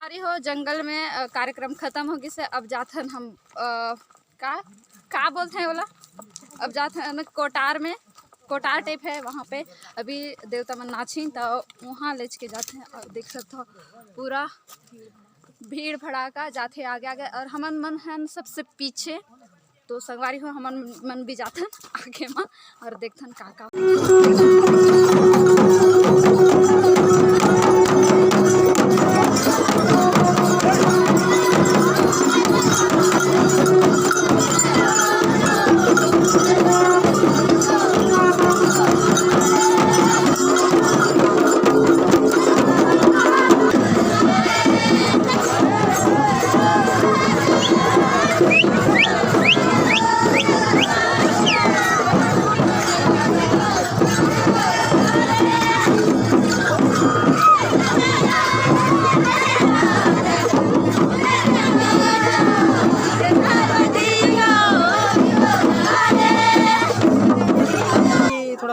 अरे हो जंगल में कार्यक्रम खत्म हो गई से अब जाथन हम का बोलते हैं बोला अब जाथन कोटार में कोटार टाइप है वहाँ पे अभी देवता मन नाचिन तो वहाँ ले के जाते हैं और देख सकते हो पूरा भीड़ भड़ाका जाते आगे आगे और हमन मन हैं सबसे पीछे तो संगवारी हो हमन मन भी जाथन आगे में और देखथन का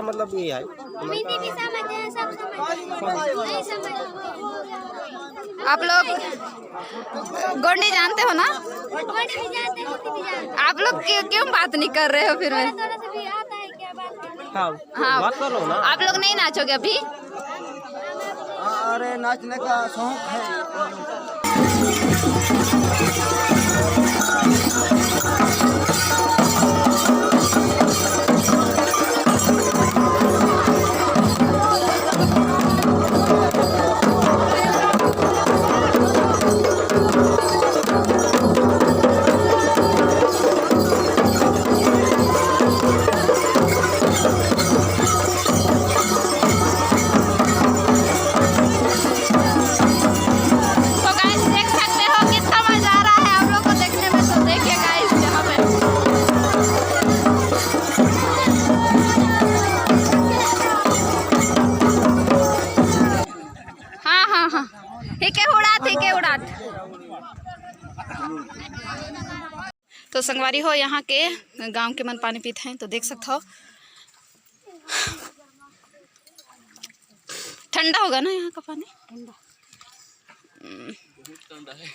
मतलब ये है आप लोग गोंडी जानते हो ना आप लोग क्यों बात नहीं कर रहे हो फिर में हाँ बात करो ना आप लोग नहीं नाचोगे अभी अरे नाचने का शौक है तो संगवारी हो यहाँ के गांव के मन पानी पीते हैं तो देख सकते हो ठंडा होगा ना यहाँ का पानी ठंडा है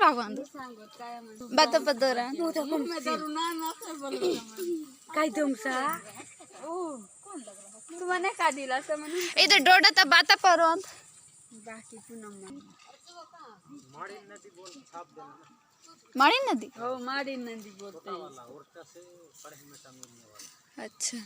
भगवान बता पदरा काय तुमसा तुम्हाने का दिला से मने इधर डोडा त बाता परंत बाकी पुनम माड़ी नदी हो माड़ी नदी बोलते हैं अच्छा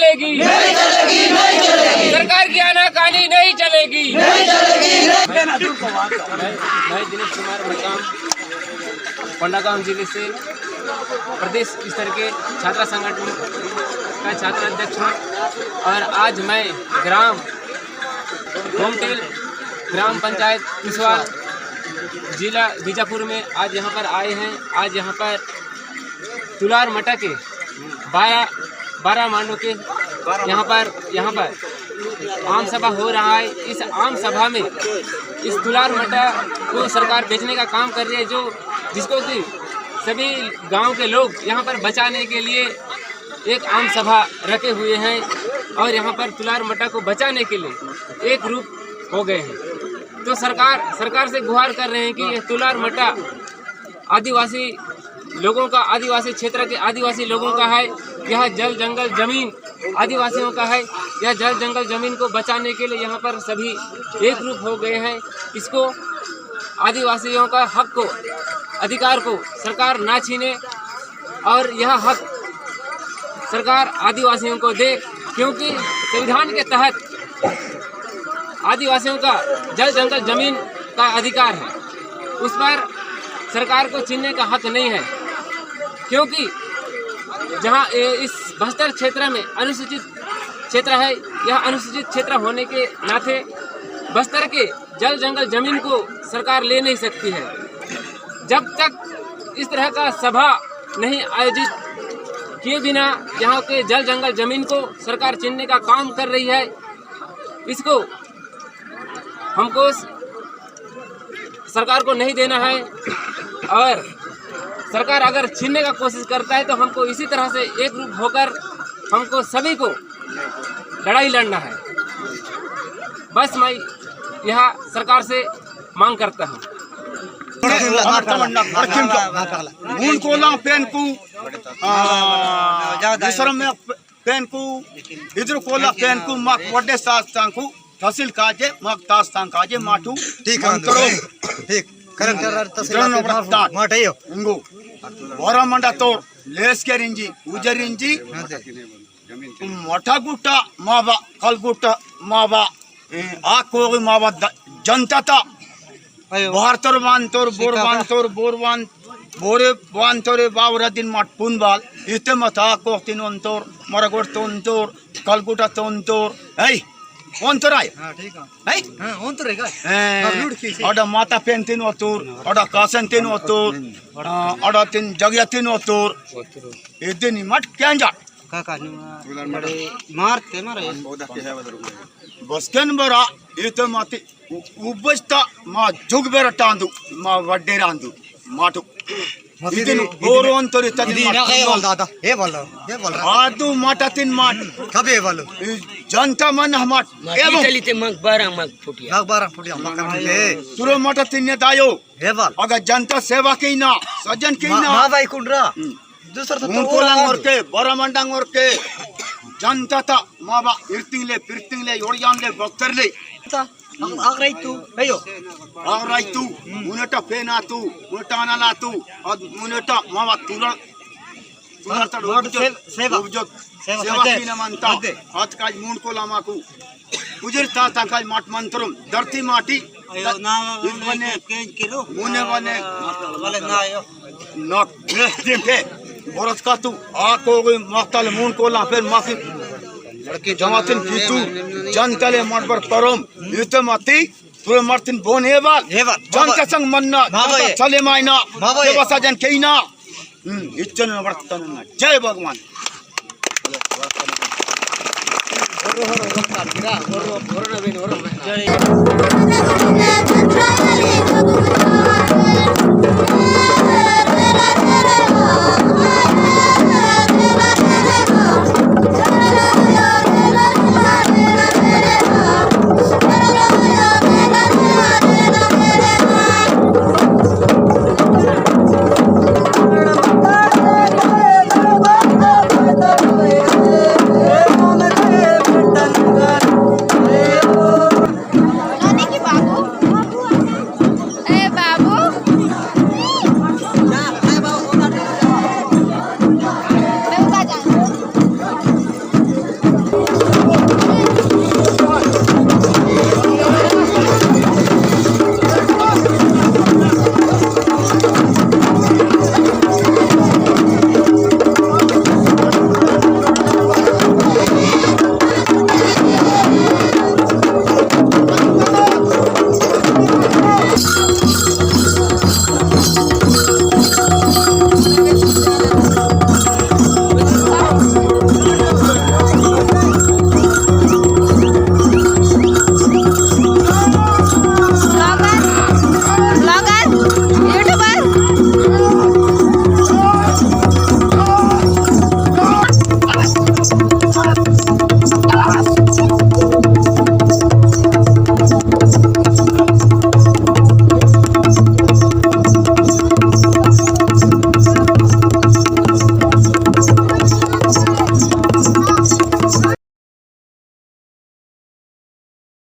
चलेगी, नहीं चलेगी, नहीं चलेगी। सरकार की आनाकानी नहीं चलेगी, नहीं चलेगी। मैं दिनेश कुमार मकाम कोंडागांव जिले से प्रदेश स्तर के छात्रा संगठन का छात्र अध्यक्ष हूँ। और आज मैं ग्राम होमटेल ग्राम पंचायत कुशवाल जिला बीजापुर में आज यहाँ पर आए हैं। आज यहाँ पर तुलार मटा के 12 मांडों के यहाँ पर आम सभा हो रहा है। इस आम सभा में इस तुलार मटा को सरकार बेचने का काम कर रही है, जिसको कि सभी गांव के लोग यहाँ पर बचाने के लिए एक आम सभा रखे हुए हैं और यहाँ पर तुलार मटा को बचाने के लिए एक ग्रुप हो गए हैं। तो सरकार से गुहार कर रहे हैं कि यह तुलार मटा आदिवासी लोगों का, आदिवासी क्षेत्र के आदिवासी लोगों का है। यह जल जंगल जमीन आदिवासियों का है। यह जल जंगल जमीन को बचाने के लिए यहाँ पर सभी एक रूप हो गए हैं। इसको आदिवासियों का हक को, अधिकार को सरकार ना छीने और यह हक सरकार आदिवासियों को दे, क्योंकि संविधान के तहत आदिवासियों का जल जंगल जमीन का अधिकार है। उस पर सरकार को छीनने का हक नहीं है, क्योंकि जहां इस बस्तर क्षेत्र में अनुसूचित क्षेत्र है, यह अनुसूचित क्षेत्र होने के नाते बस्तर के जल जंगल जमीन को सरकार ले नहीं सकती है। जब तक इस तरह का सभा नहीं आयोजित किए बिना यहाँ के जल जंगल जमीन को सरकार छीनने का काम कर रही है। इसको हमको सरकार को नहीं देना है, और सरकार अगर छीनने का कोशिश करता है तो हमको इसी तरह से एक रूप होकर हमको सभी को लड़ाई लड़ना है। बस मैं यह सरकार से मांग करता हूँ। तहसील काजे मग तास्तान काजे माटू ठीक माटयो इंगु वरमंडा तोर लेस्केरिंजी उजरिंजी मठगुट्टा माबा कलगुट्टा माबा आकोगी माबा जनता भारतर बांतोर बोरबान बोरे बांतोरे बावरदिन मट पुनबाल इते मथा कोक्तिन अंतोर मरगोट तोंतोर कलगुट्टा तोंतोर ऐ ओंतराय हां ठीक है हां ओंतराय का अडा माता पेंतिन ओतोर अडा कासंतिन ओतोर अडा तिन जगयातिन ओतोर इदिन मट क्यांजा काका बड़े मारते मारे बस्कन बरा इते माती उबस्ता मा जुगबेर टांदु मा वड्डेरांदु माटू इदिन बोरोंतोरी तदिन बोल दादा हे बोलो आदु माटा तिन माट कबे बोलो जनता मन हमट एवं चलीते मग 12 फुटिया मकर तुरो माटा तिन दायो हे बोल अगर जनता सेवा कीना सज्जन कीना मा भाई कुंडरा दूसरा तो कोलांग और के बरामंडांग और के जनता ता माबा इर्तिंगले योड़यानले बक्तरले आगराइतू अयो आगराइतू मुनेटा पेनातू मुनेटानालातू और मुनेटा मावा तुरा सेवा कीना मानता हाथ काज मून को लामाकू उजरता ताकाज माट मंत्रम धरती माटी बने मुने बने नक पे बरस का तू आको मक्तल मून को ला फिर माफी जमातिन कीतू जनतले मरबर परम युते मती तुरे मर्तिन बोनेवाल जनता संग मन्ना चले मायना देवसा जन केइना इच्छन वर्तन जय भगवान ब्लॉगर